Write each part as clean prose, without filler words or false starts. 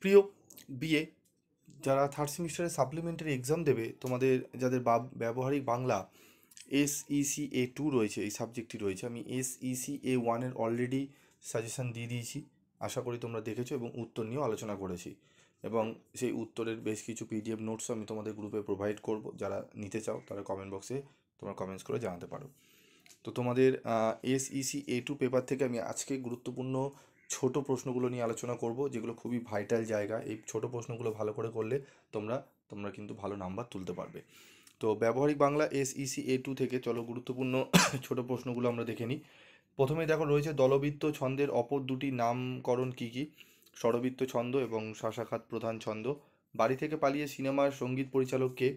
প্রিয় বিএ যারা থার্ড সেমিস্টারে সাপ্লিমেন্টারি এক্সাম দেবে, তোমাদের যাদের ব্যবহারিক বাংলা SEC-A2 রয়েছে, এই সাবজেক্টটি রয়েছে, আমি SEC-A1-এর অলরেডি সাজেশান দিয়ে দিয়েছি। আশা করি তোমরা দেখেছো এবং উত্তর নিয়েও আলোচনা করেছি, এবং সেই উত্তরের বেশ কিছু PDF নোটসও আমি তোমাদের গ্রুপে প্রোভাইড করব। যারা নিতে চাও তারা কমেন্ট বক্সে তোমরা কমেন্টস করে জানাতে পারো। তো তোমাদের SEC-A2 পেপার থেকে আমি আজকে গুরুত্বপূর্ণ ছোট প্রশ্নগুলো নিয়ে আলোচনা করব, যেগুলো খুবই ভাইটাল জায়গা। এই ছোট প্রশ্নগুলো ভালো করে করলে তোমরা তোমরা কিন্তু ভালো নাম্বার তুলতে পারবে। তো ব্যবহারিক বাংলা SEC-A2 থেকে চলো গুরুত্বপূর্ণ ছোট প্রশ্নগুলো আমরা দেখে নিই। প্রথমে দেখো রয়েছে দলবৃত্ত ছন্দের অপর দুটি নামকরণ কী কী? স্বরবৃত্ত ছন্দ এবং শাসাখাত প্রধান ছন্দ। বাড়ি থেকে পালিয়ে সিনেমার সঙ্গীত পরিচালককে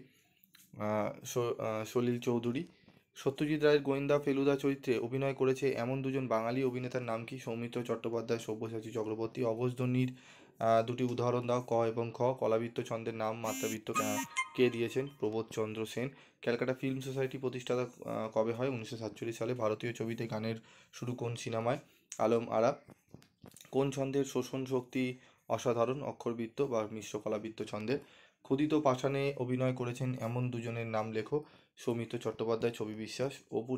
সলিল চৌধুরী। সত্যজিৎ রায়ের গোয়েন্দা ফেলুদা চরিত্রে অভিনয় করেছে এমন দুজন বাঙালি অভিনেতার নাম কি? সৌমিত্র চট্টোপাধ্যায়, সব্যসাচী চক্রবর্তী। অবসধ্বনির দুটি উদাহরণ দাও, ক এবং খ। কলাবৃত্ত ছন্দের নাম মাত্রাবৃত্ত কে দিয়েছেন? প্রবোধচন্দ্র সেন। ক্যালকাটা ফিল্ম সোসাইটি প্রতিষ্ঠাতা কবে হয়? 1947 সালে। ভারতীয় ছবিতে গানের শুরু কোন সিনেমায়? আলম আরা। কোন ছন্দের শোষণ শক্তি অসাধারণ? অক্ষরবৃত্ত বা মিশ্র কলাবৃত্ত ছন্দের। ক্ষুদিত পাষাণে অভিনয় করেছেন এমন দুজনের নাম লেখো। সৌমিত্র চট্টোপাধ্যায়, ছবি বিশ্বাস। অপু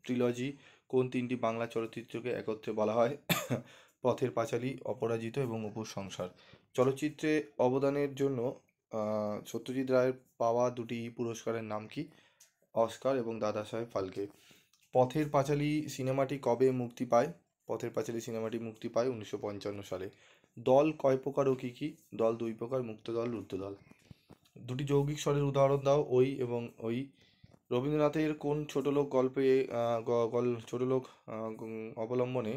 ট্রিলজি কোন তিনটি বাংলা চলচ্চিত্রকে একত্রে বলা হয়? পথের পাঁচালী, অপরাজিত এবং অপুর সংসার। চলচ্চিত্রে অবদানের জন্য সত্যজিৎ রায়ের পাওয়া দুটি পুরস্কারের নাম কি? অস্কার এবং দাদা সাহেব ফালকে। পথের পাঁচালী সিনেমাটি কবে মুক্তি পায়? পথের পাঁচালী সিনেমাটি মুক্তি পায় 1955 সালে। দল কয় প্রকার ও কী কী? দল দুই প্রকার, মুক্ত দল, রুদ্ধ দল। দুটি যৌগিক স্বরের উদাহরণ দাও, ওই এবং ওই। রবীন্দ্রনাথের কোন ছোটলোক গল্পে ছোটলোক অবলম্বনে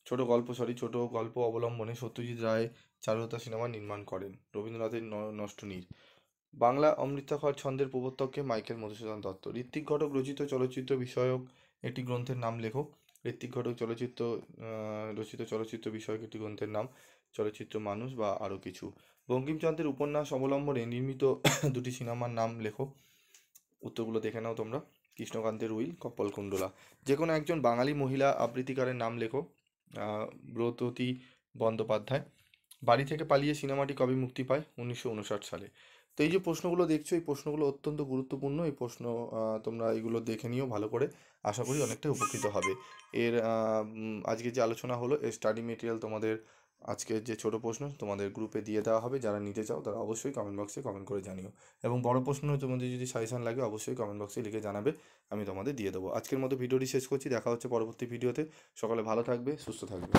ছোট গল্প অবলম্বনে সত্যজিৎ রায় চারুলতা সিনেমা নির্মাণ করেন? রবীন্দ্রনাথের নষ্ট নীর। বাংলা অমৃতাক্ষর ছন্দের প্রবর্তককে? মাইকেল মধুসূদন দত্ত। ঋত্বিক ঘটক রচিত চলচ্চিত্র বিষয়ক একটি গ্রন্থের নাম লেখো। ঋত্বিক ঘটক রচিত চলচ্চিত্র বিষয়ক একটি গ্রন্থের নাম চলচ্চিত্র মানুষ বা আরও কিছু। বঙ্কিমচন্দ্রের উপন্যাস অবলম্বনে নির্মিত দুটি সিনেমার নাম লেখো। উত্তরগুলো দেখে নাও তোমরা। কৃষ্ণকান্তের উইল, কপালকুণ্ডলা। যে কোনো একজন বাঙালি মহিলা আবৃত্তিকারের নাম লেখো। ব্রততী বন্দ্যোপাধ্যায়। বাড়ি থেকে পালিয়ে সিনেমাটি কবে মুক্তি পায়? 1959 সালে। তো এই যে প্রশ্নগুলো দেখছো, এই প্রশ্নগুলো অত্যন্ত গুরুত্বপূর্ণ। এই প্রশ্ন তোমরা এগুলো দেখে নিও ভালো করে। আশা করি অনেকটা উপকৃত হবে। আজকে যে আলোচনা হলো, এর স্টাডি মেটেরিয়াল তোমাদের আজকের যে ছোট প্রশ্ন তোমাদের গ্রুপে দিয়ে দেওয়া হবে। যারা নিতে চাও তারা অবশ্যই কমেন্ট বক্সে কমেন্ট করে জানিও, এবং বড় প্রশ্ন তোমাদের যদি সাজেশন লাগে অবশ্যই কমেন্ট বক্সে লিখে জানাবে, আমি তোমাদের দিয়ে দেবো। আজকের মতো ভিডিওটি শেষ করছি। দেখা হচ্ছে পরবর্তী ভিডিওতে। সকলে ভালো থাকবে, সুস্থ থাকবে।